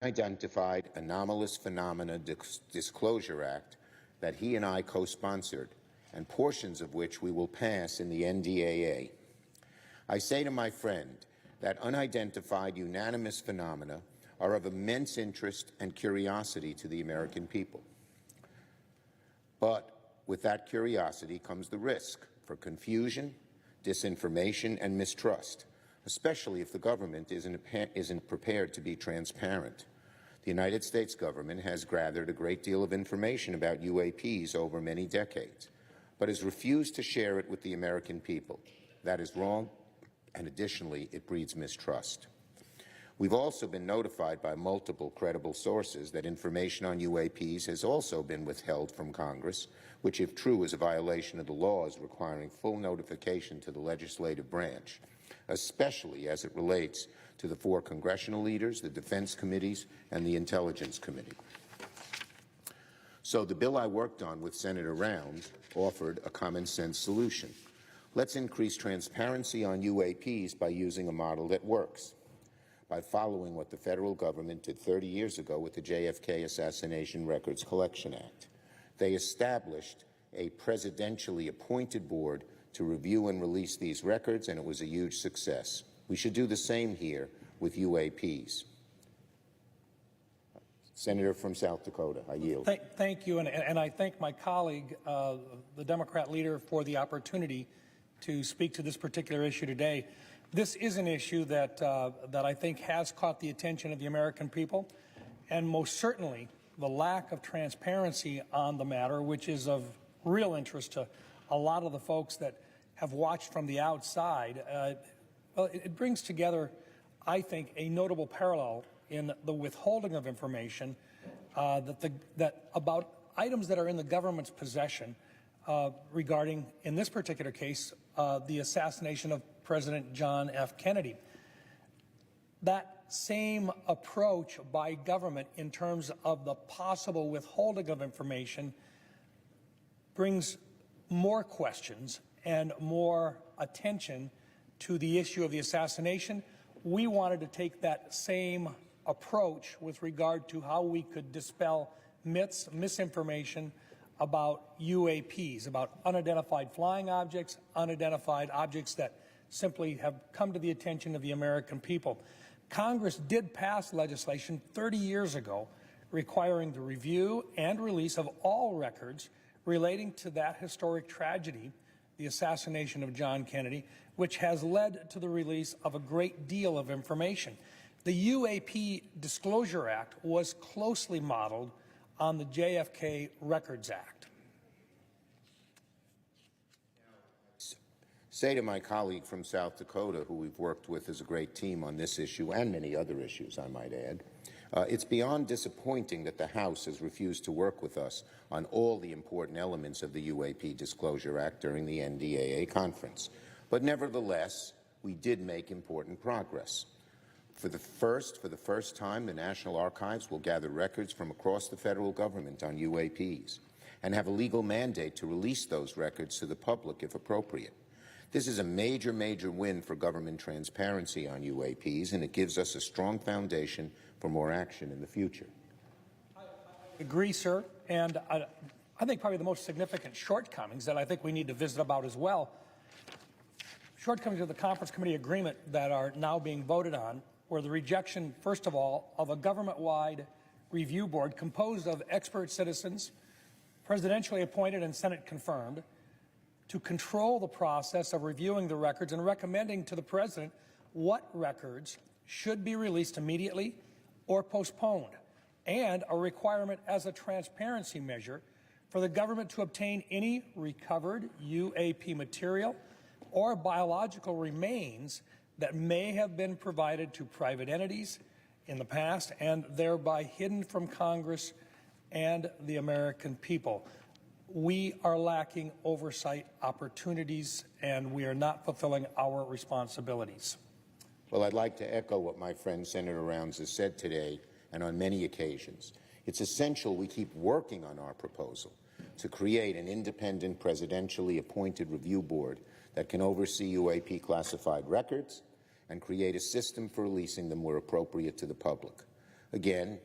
Identified Anomalous Phenomena Disclosure Act that he and I co-sponsored, and portions of which we will pass in the NDAA. I say to my friend that unidentified unanimous phenomena are of immense interest and curiosity to the American people. But with that curiosity comes the risk for confusion, disinformation, and mistrust, especially if the government isn't prepared to be transparent. The United States government has gathered a great deal of information about UAPs over many decades, but has refused to share it with the American people. That is wrong, and additionally, it breeds mistrust. We've also been notified by multiple credible sources that information on UAPs has also been withheld from Congress, which, if true, is a violation of the laws requiring full notification to the legislative branch, especially as it relates to the 4 congressional leaders, the defense committees, and the Intelligence Committee. So the bill I worked on with Senator Rounds offered a common-sense solution. Let's increase transparency on UAPs by using a model that works, by following what the federal government did 30 years ago with the JFK Assassination Records Collection Act. They established a presidentially appointed board to review and release these records, and it was a huge success. We should do the same here with UAPs. Senator from South Dakota, I yield. Thank you, and I thank my colleague, the Democrat leader, for the opportunity to speak to this particular issue today. This is an issue that I think has caught the attention of the American people, and most certainly the lack of transparency on the matter, which is of real interest to a lot of the folks that have watched from the outside. Well, it brings together, I think, a notable parallel in the withholding of information about items that are in the government's possession regarding, in this particular case, the assassination of President John F. Kennedy. That same approach by government in terms of the possible withholding of information brings more questions and more attention to the issue of the assassination. We wanted to take that same approach with regard to how we could dispel myths, misinformation about UAPs, about unidentified flying objects, unidentified objects that simply have come to the attention of the American people. Congress did pass legislation 30 years ago requiring the review and release of all records relating to that historic tragedy, the assassination of John Kennedy, which has led to the release of a great deal of information. The UAP Disclosure Act was closely modeled on the JFK Records Act. Say to my colleague from South Dakota, who we've worked with as a great team on this issue and many other issues, I might add, it's beyond disappointing that the House has refused to work with us on all the important elements of the UAP Disclosure Act during the NDAA conference. But nevertheless, we did make important progress. For the first time, the National Archives will gather records from across the federal government on UAPs and have a legal mandate to release those records to the public if appropriate. This is a major, major win for government transparency on UAPs, and it gives us a strong foundation for more action in the future. I agree, sir, and I think probably the most significant shortcomings that I think we need to visit about as well, shortcomings of the Conference Committee agreement that are now being voted on, were the rejection, first of all, of a government-wide review board composed of expert citizens, presidentially appointed and Senate confirmed, to control the process of reviewing the records and recommending to the President what records should be released immediately or postponed, and a requirement as a transparency measure for the government to obtain any recovered UAP material or biological remains that may have been provided to private entities in the past and thereby hidden from Congress and the American people. We are lacking oversight opportunities, and we are not fulfilling our responsibilities. Well, I'd like to echo what my friend Senator Rounds has said today and on many occasions. It's essential we keep working on our proposal to create an independent presidentially appointed review board that can oversee UAP classified records and create a system for releasing them where appropriate to the public. Again,